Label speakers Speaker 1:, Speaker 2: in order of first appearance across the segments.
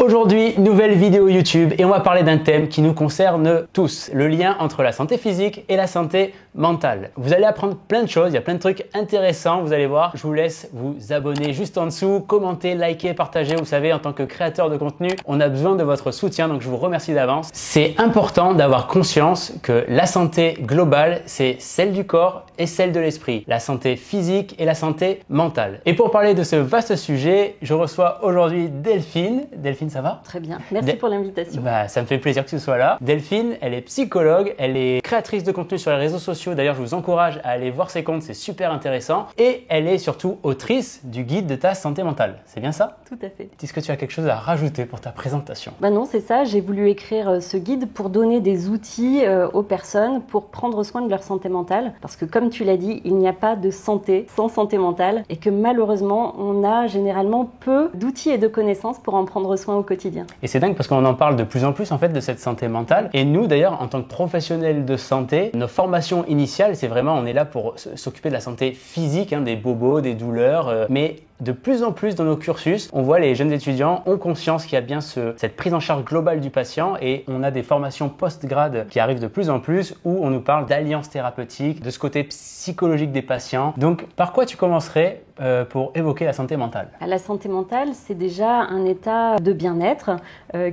Speaker 1: Aujourd'hui, nouvelle vidéo YouTube et on va parler d'un thème qui nous concerne tous, le lien entre la santé physique et la santé mentale. Vous allez apprendre plein de choses, il y a plein de trucs intéressants, vous allez voir. Je vous laisse vous abonner juste en dessous, commenter, liker, partager. Vous savez, en tant que créateur de contenu, on a besoin de votre soutien, donc je vous remercie d'avance. C'est important d'avoir conscience que la santé globale, c'est celle du corps et celle de l'esprit, la santé physique et la santé mentale. Et pour parler de ce vaste sujet, je reçois aujourd'hui Delphine. Delphine, ça va?
Speaker 2: Très bien, merci pour l'invitation.
Speaker 1: Ça me fait plaisir que tu sois là. Delphine, elle est psychologue, elle est créatrice de contenu sur les réseaux sociaux. D'ailleurs, je vous encourage à aller voir ses comptes, c'est super intéressant. Et elle est surtout autrice du guide de ta santé mentale. C'est bien ça?
Speaker 2: Tout à fait.
Speaker 1: Est-ce que tu as quelque chose à rajouter pour ta présentation?
Speaker 2: Non, c'est ça. J'ai voulu écrire ce guide pour donner des outils aux personnes pour prendre soin de leur santé mentale. Parce que comme tu l'as dit, il n'y a pas de santé sans santé mentale et que malheureusement, on a généralement peu d'outils et de connaissances pour en prendre soin au quotidien.
Speaker 1: Et c'est dingue parce qu'on en parle de plus en plus en fait de cette santé mentale. Et nous d'ailleurs, en tant que professionnels de santé, nos formations initiales, c'est vraiment, on est là pour s'occuper de la santé physique, des bobos, des douleurs, mais de plus en plus dans nos cursus, on voit les jeunes étudiants ont conscience qu'il y a bien cette prise en charge globale du patient et on a des formations post-grade qui arrivent de plus en plus où on nous parle d'alliance thérapeutique, de ce côté psychologique des patients. Donc, par quoi tu commencerais pour évoquer la santé mentale?
Speaker 2: La santé mentale, c'est déjà un état de bien-être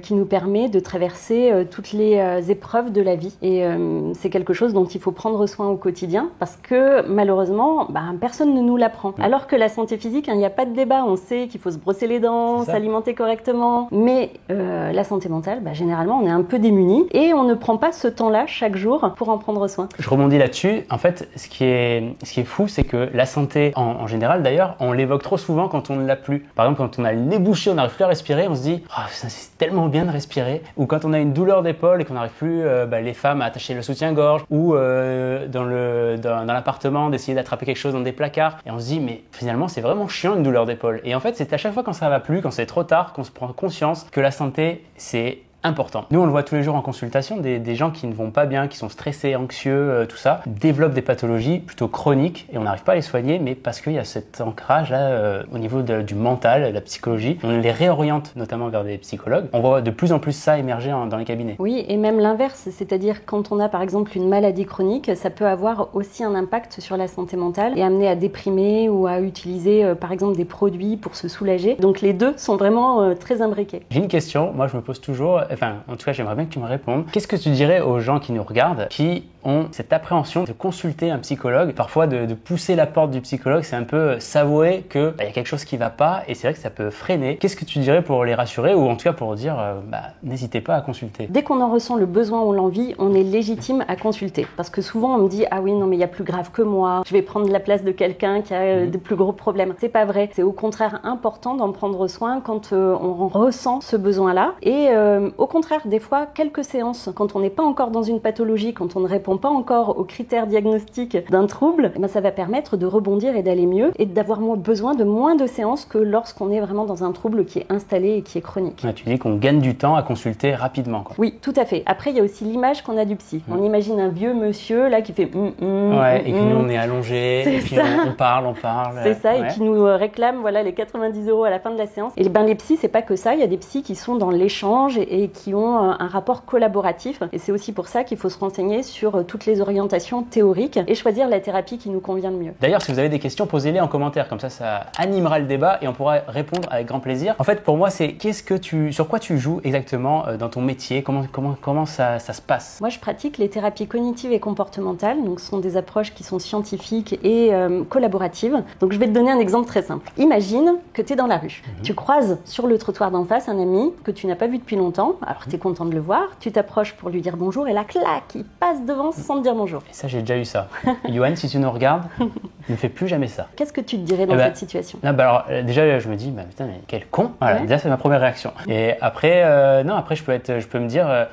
Speaker 2: qui nous permet de traverser toutes les épreuves de la vie. Et c'est quelque chose dont il faut prendre soin au quotidien parce que malheureusement, personne ne nous l'apprend. Alors que la santé physique, il n'y a pas de débat. On sait qu'il faut se brosser les dents, s'alimenter correctement. Mais la santé mentale, généralement, on est un peu démunis et on ne prend pas ce temps-là chaque jour pour en prendre soin.
Speaker 1: Je rebondis là-dessus. En fait, ce qui est fou, c'est que la santé en général, d'ailleurs, on l'évoque trop souvent quand on ne l'a plus. Par exemple, quand on a le nez bouché, on n'arrive plus à respirer, on se dit « c'est tellement bien de respirer ». Ou quand on a une douleur d'épaule et qu'on n'arrive plus, les femmes, à attacher le soutien-gorge ou dans l'appartement, d'essayer d'attraper quelque chose dans des placards. Et on se dit « mais finalement, c'est vraiment chiant une douleur d'épaule ». Et en fait, c'est à chaque fois quand ça va plus, quand c'est trop tard, qu'on se prend conscience que la santé, c'est important. Nous, on le voit tous les jours en consultation, des gens qui ne vont pas bien, qui sont stressés, anxieux, tout ça, développent des pathologies plutôt chroniques et on n'arrive pas à les soigner, mais parce qu'il y a cet ancrage là au niveau du mental, de la psychologie. On les réoriente notamment vers des psychologues. On voit de plus en plus ça émerger dans les cabinets.
Speaker 2: Oui, et même l'inverse, c'est-à-dire quand on a par exemple une maladie chronique, ça peut avoir aussi un impact sur la santé mentale et amener à déprimer ou à utiliser par exemple des produits pour se soulager. Donc les deux sont vraiment très imbriqués.
Speaker 1: J'ai une question, moi je me pose toujours. En tout cas, j'aimerais bien que tu me répondes. Qu'est-ce que tu dirais aux gens qui nous regardent, qui ont cette appréhension de consulter un psychologue, parfois de pousser la porte du psychologue, c'est un peu s'avouer qu'il y a quelque chose qui ne va pas et c'est vrai que ça peut freiner. Qu'est-ce que tu dirais pour les rassurer ou en tout cas pour dire n'hésitez pas à consulter?
Speaker 2: Dès qu'on en ressent le besoin ou l'envie, on est légitime à consulter. Parce que souvent on me dit « ah oui, non mais il y a plus grave que moi, je vais prendre la place de quelqu'un qui a de plus gros problèmes ». C'est pas vrai. C'est au contraire important d'en prendre soin quand on ressent ce besoin-là. Et au contraire, des fois, quelques séances, quand on n'est pas encore dans une pathologie, quand on ne répond pas encore aux critères diagnostiques d'un trouble, ça va permettre de rebondir et d'aller mieux et d'avoir besoin de moins de séances que lorsqu'on est vraiment dans un trouble qui est installé et qui est chronique.
Speaker 1: Tu dis qu'on gagne du temps à consulter rapidement, quoi.
Speaker 2: Oui, tout à fait. Après, il y a aussi l'image qu'on a du psy. On imagine un vieux monsieur là qui fait et
Speaker 1: puis nous on est allongés, et puis on parle.
Speaker 2: C'est ça, et qui nous réclame les 90 € à la fin de la séance. Et les psys, c'est pas que ça. Il y a des psys qui sont dans l'échange et qui ont un rapport collaboratif. Et c'est aussi pour ça qu'il faut se renseigner sur toutes les orientations théoriques et choisir la thérapie qui nous convient le mieux.
Speaker 1: D'ailleurs, si vous avez des questions, posez-les en commentaire. Comme ça animera le débat et on pourra répondre avec grand plaisir. En fait, pour moi, c'est sur quoi tu joues exactement dans ton métier? Comment ça se passe?
Speaker 2: Moi, je pratique les thérapies cognitives et comportementales. Donc, ce sont des approches qui sont scientifiques et collaboratives. Donc, je vais te donner un exemple très simple. Imagine que tu es dans la rue. Tu croises sur le trottoir d'en face un ami que tu n'as pas vu depuis longtemps. Alors, tu es content de le voir. Tu t'approches pour lui dire bonjour et là, clac, il passe devant sans te dire bonjour.
Speaker 1: Et ça, j'ai déjà eu ça. Yoann, si tu nous regardes, ne fais plus jamais ça.
Speaker 2: Qu'est-ce que tu te dirais dans cette situation?
Speaker 1: Alors, déjà, je me dis, putain, mais quel con. Voilà, déjà, c'est ma première réaction. Et après, après, je peux me dire,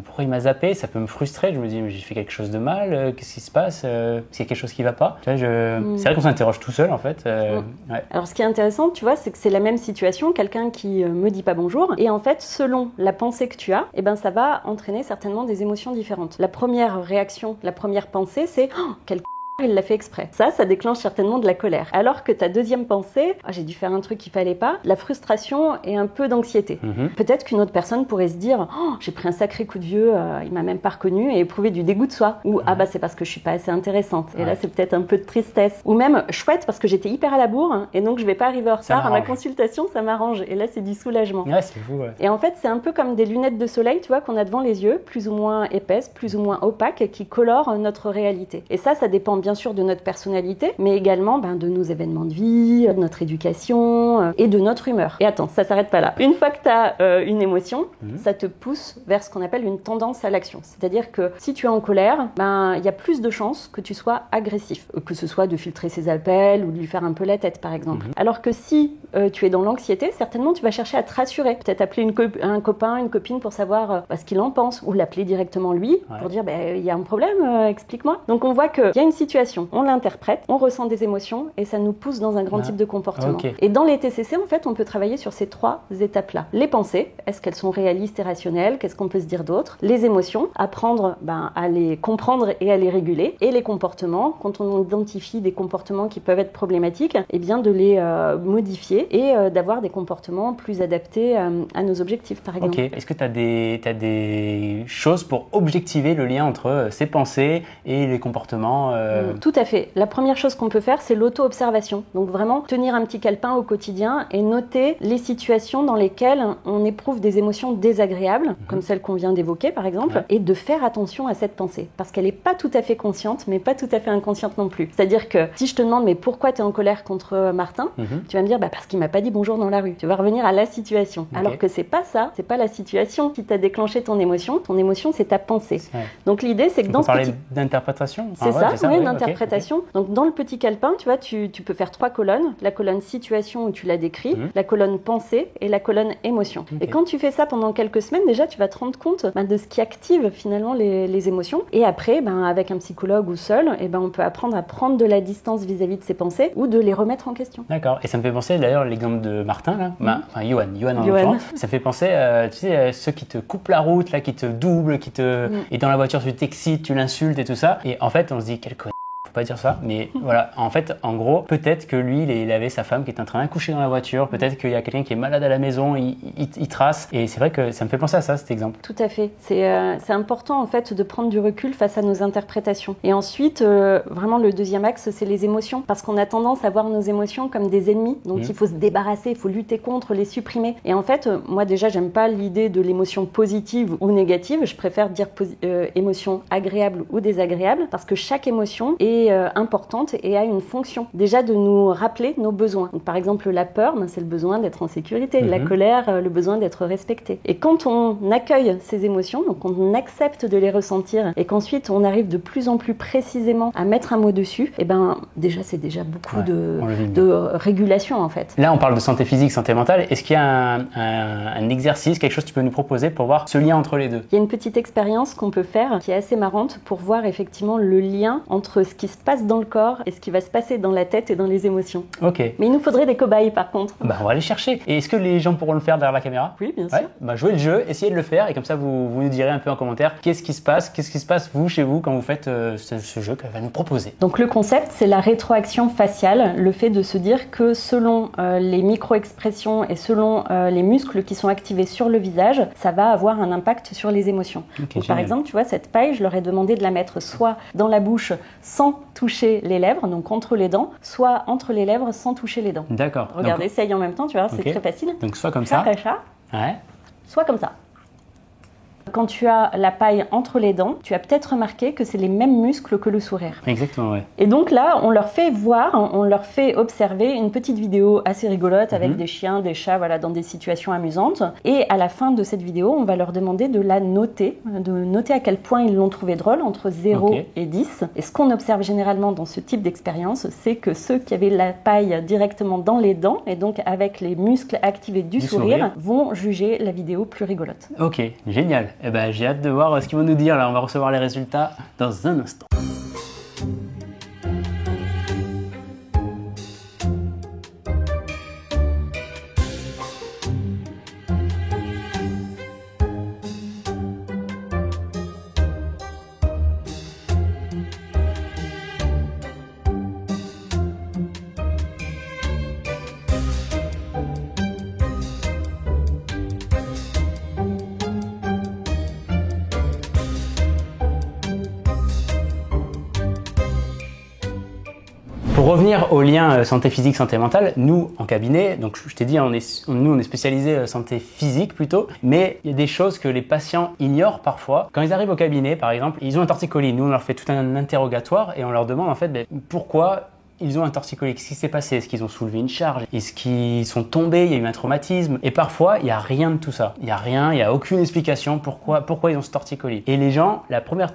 Speaker 1: pourquoi il m'a zappé? Ça peut me frustrer. Je me dis, mais j'ai fait quelque chose de mal. Qu'est-ce qui se passe? S'il y a quelque chose qui va pas. Tu vois, c'est vrai qu'on s'interroge tout seul, en fait.
Speaker 2: Ouais. Alors, ce qui est intéressant, tu vois, c'est que c'est la même situation. Quelqu'un qui me dit pas bonjour. Et en fait, selon la pensée que tu as, ça va entraîner certainement des émotions différentes. La première réaction, la première pensée, c'est « quel il l'a fait exprès. Ça déclenche certainement de la colère. Alors que ta deuxième pensée, j'ai dû faire un truc qu'il fallait pas, la frustration et un peu d'anxiété. Peut-être qu'une autre personne pourrait se dire, j'ai pris un sacré coup de vieux, il m'a même pas reconnu et éprouver du dégoût de soi. Ou c'est parce que je suis pas assez intéressante. Et là c'est peut-être un peu de tristesse. Ou même chouette parce que j'étais hyper à la bourre et donc je vais pas arriver en retard à ma consultation, ça m'arrange. Et là c'est du soulagement.
Speaker 1: Ouais, c'est fou. Ouais.
Speaker 2: Et en fait c'est un peu comme des lunettes de soleil, tu vois, qu'on a devant les yeux, plus ou moins épaisses, plus ou moins opaques, qui colorent notre réalité. Et ça dépend bien sûr de notre personnalité, mais également de nos événements de vie, de notre éducation et de notre humeur. Et attends, ça s'arrête pas là. Une fois que tu as une émotion, ça te pousse vers ce qu'on appelle une tendance à l'action. C'est-à-dire que si tu es en colère, il y a plus de chances que tu sois agressif, que ce soit de filtrer ses appels ou de lui faire un peu la tête par exemple. Alors que si tu es dans l'anxiété, certainement tu vas chercher à te rassurer, peut-être appeler un copain, une copine pour savoir ce qu'il en pense, ou l'appeler directement lui pour dire il y a un problème, explique-moi. Donc on voit qu'il y a une situation, on l'interprète, on ressent des émotions et ça nous pousse dans un grand type de comportement. Okay. Et dans les TCC, en fait, on peut travailler sur ces 3 étapes-là. Les pensées, est-ce qu'elles sont réalistes et rationnelles? Qu'est-ce qu'on peut se dire d'autre? Les émotions, apprendre à les comprendre et à les réguler. Et les comportements, quand on identifie des comportements qui peuvent être problématiques, de les modifier et d'avoir des comportements plus adaptés à nos objectifs, par exemple.
Speaker 1: Ok. Est-ce que tu as des choses pour objectiver le lien entre ces pensées et les comportements
Speaker 2: Tout à fait. La première chose qu'on peut faire, c'est l'auto-observation. Donc vraiment, tenir un petit calepin au quotidien et noter les situations dans lesquelles on éprouve des émotions désagréables, comme celle qu'on vient d'évoquer par exemple, et de faire attention à cette pensée. Parce qu'elle n'est pas tout à fait consciente, mais pas tout à fait inconsciente non plus. C'est-à-dire que si je te demande, mais pourquoi tu es en colère contre Martin, tu vas me dire, parce qu'il m'a pas dit bonjour dans la rue. Tu vas revenir à la situation. Alors que c'est pas ça, c'est pas la situation qui t'a déclenché ton émotion, c'est ta pensée. Donc l'idée, c'est que dans ce
Speaker 1: petit... d'interprétation.
Speaker 2: C'est ça, d'interprétation. Donc dans le petit calepin, tu vois, tu peux faire 3 colonnes. La colonne situation où tu l'as décrit, la colonne pensée et la colonne émotion. Et quand tu fais ça pendant quelques semaines, déjà, tu vas te rendre compte de ce qui active finalement les émotions. Et après, avec un psychologue ou seul, on peut apprendre à prendre de la distance vis-à-vis de ses pensées ou de les remettre en question. D'accord.
Speaker 1: Et ça me fait penser d'ailleurs l'exemple de Martin, là. Johan. Ça fait penser, tu sais, ceux qui te coupent la route, là, qui te doublent, et dans la voiture, tu t'excites, tu l'insultes et tout ça. Et en fait, on se dit, quel con. Faut pas dire ça, mais voilà, en fait, en gros, peut-être que lui, il avait sa femme qui est en train d'accoucher dans la voiture, peut-être qu'il y a quelqu'un qui est malade à la maison, il trace, et c'est vrai que ça me fait penser à ça, cet exemple.
Speaker 2: Tout à fait, c'est important en fait de prendre du recul face à nos interprétations. Et ensuite, vraiment le deuxième axe, c'est les émotions, parce qu'on a tendance à voir nos émotions comme des ennemis, dont il faut se débarrasser, il faut lutter contre, les supprimer. Et en fait, moi déjà, j'aime pas l'idée de l'émotion positive ou négative, je préfère dire émotion agréable ou désagréable, parce que chaque émotion est importante et a une fonction. Déjà de nous rappeler nos besoins. Donc, par exemple, la peur, c'est le besoin d'être en sécurité. La colère, le besoin d'être respecté. Et quand on accueille ces émotions, donc on accepte de les ressentir et qu'ensuite on arrive de plus en plus précisément à mettre un mot dessus, déjà c'est déjà beaucoup de régulation en fait.
Speaker 1: Là, on parle de santé physique, santé mentale. Est-ce qu'il y a un exercice, quelque chose que tu peux nous proposer pour voir ce lien entre les deux?
Speaker 2: Il y a une petite expérience qu'on peut faire qui est assez marrante pour voir effectivement le lien entre ce qui se passe dans le corps et ce qui va se passer dans la tête et dans les émotions. Ok. Mais il nous faudrait des cobayes par contre.
Speaker 1: On va aller chercher. Et est-ce que les gens pourront le faire derrière la caméra?
Speaker 2: Oui, bien sûr.
Speaker 1: Jouez le jeu, essayez de le faire et comme ça vous nous direz un peu en commentaire qu'est-ce qui se passe vous chez vous quand vous faites ce jeu qu'elle va nous proposer.
Speaker 2: Donc le concept, c'est la rétroaction faciale, le fait de se dire que selon les micro-expressions et selon les muscles qui sont activés sur le visage, ça va avoir un impact sur les émotions. Donc, par exemple, tu vois, cette paille, je leur ai demandé de la mettre soit dans la bouche sans toucher les lèvres, donc entre les dents, soit entre les lèvres sans toucher les dents.
Speaker 1: D'accord.
Speaker 2: Regarde, essaye en même temps, tu vois, c'est très facile.
Speaker 1: Donc soit comme ça.
Speaker 2: Soit comme ça. Quand tu as la paille entre les dents, tu as peut-être remarqué que c'est les mêmes muscles que le sourire.
Speaker 1: Exactement, oui.
Speaker 2: Et donc là, on leur fait voir, on leur fait observer une petite vidéo assez rigolote avec des chiens, des chats, voilà, dans des situations amusantes. Et à la fin de cette vidéo, on va leur demander de la noter, de noter à quel point ils l'ont trouvé drôle, entre 0 et 10. Et ce qu'on observe généralement dans ce type d'expérience, c'est que ceux qui avaient la paille directement dans les dents, et donc avec les muscles activés du sourire, vont juger la vidéo plus rigolote.
Speaker 1: Ok, génial. J'ai hâte de voir ce qu'ils vont nous dire. Là, on va recevoir les résultats dans un instant. revenir au lien santé physique, santé mentale, nous en cabinet, donc je t'ai dit, nous on est spécialisé santé physique plutôt, mais il y a des choses que les patients ignorent parfois. Quand ils arrivent au cabinet, par exemple, ils ont un torticolis. Nous on leur fait tout un interrogatoire et on leur demande en fait pourquoi ils ont un torticolis. Qu'est-ce qui s'est passé? Est-ce qu'ils ont soulevé une charge? Est-ce qu'ils sont tombés? Il y a eu un traumatisme? Et parfois, il n'y a rien de tout ça. Il n'y a rien, il n'y a aucune explication pourquoi ils ont ce torticolis. Et les gens, la première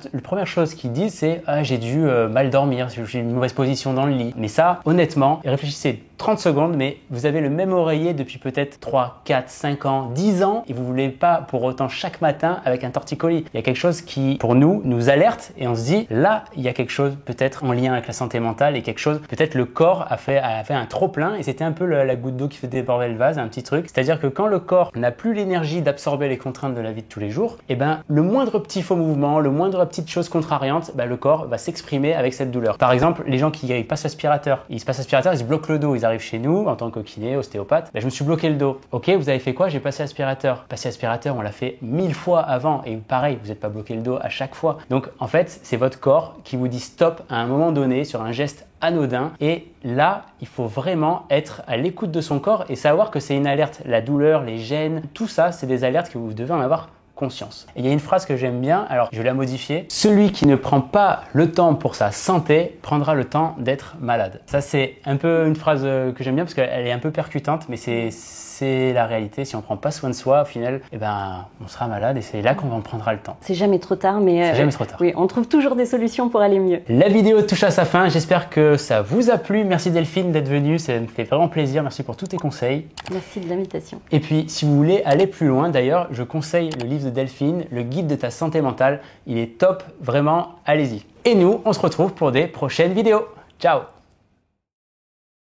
Speaker 1: chose qu'ils disent, c'est « Ah, j'ai dû mal dormir, j'ai une mauvaise position dans le lit. » Mais ça, honnêtement, réfléchissez 30 secondes, mais vous avez le même oreiller depuis peut-être 3, 4, 5 ans, 10 ans, et vous ne voulez pas pour autant chaque matin avec un torticolis. Il y a quelque chose qui, pour nous alerte, et on se dit, là, il y a quelque chose peut-être en lien avec la santé mentale, et quelque chose, peut-être le corps a fait un trop-plein, et c'était un peu la goutte d'eau qui fait déborder le vase, un petit truc. C'est-à-dire que quand le corps n'a plus l'énergie d'absorber les contraintes de la vie de tous les jours, et ben, le moindre petit faux mouvement, le moindre petite chose contrariante, ben, le corps va s'exprimer avec cette douleur. Par exemple, les gens qui passent aspirateur, ils se bloquent le dos, ils arrivent chez nous en tant que kiné, ostéopathe, ben, je me suis bloqué le dos. Ok, vous avez fait quoi? J'ai passé aspirateur. Passer aspirateur, on l'a fait 1000 fois avant et pareil, vous n'êtes pas bloqué le dos à chaque fois. Donc en fait, c'est votre corps qui vous dit stop à un moment donné sur un geste anodin et là, il faut vraiment être à l'écoute de son corps et savoir que c'est une alerte. La douleur, les gènes, tout ça, c'est des alertes que vous devez en avoir conscience. Et il y a une phrase que j'aime bien, alors je vais la modifier. Celui qui ne prend pas le temps pour sa santé prendra le temps d'être malade. Ça, c'est un peu une phrase que j'aime bien parce qu'elle est un peu percutante, mais c'est la réalité. Si on ne prend pas soin de soi, au final, eh ben, on sera malade et c'est là qu'on en prendra le temps.
Speaker 2: C'est jamais trop tard, mais
Speaker 1: c'est jamais trop tard.
Speaker 2: Oui, on trouve toujours des solutions pour aller mieux.
Speaker 1: La vidéo touche à sa fin. J'espère que ça vous a plu. Merci Delphine d'être venue. Ça me fait vraiment plaisir. Merci pour tous tes conseils.
Speaker 2: Merci de l'invitation.
Speaker 1: Et puis, si vous voulez aller plus loin, d'ailleurs, je conseille le livre de Delphine, Le guide de ta santé mentale. Il est top. Vraiment, allez-y. Et nous, on se retrouve pour des prochaines vidéos. Ciao!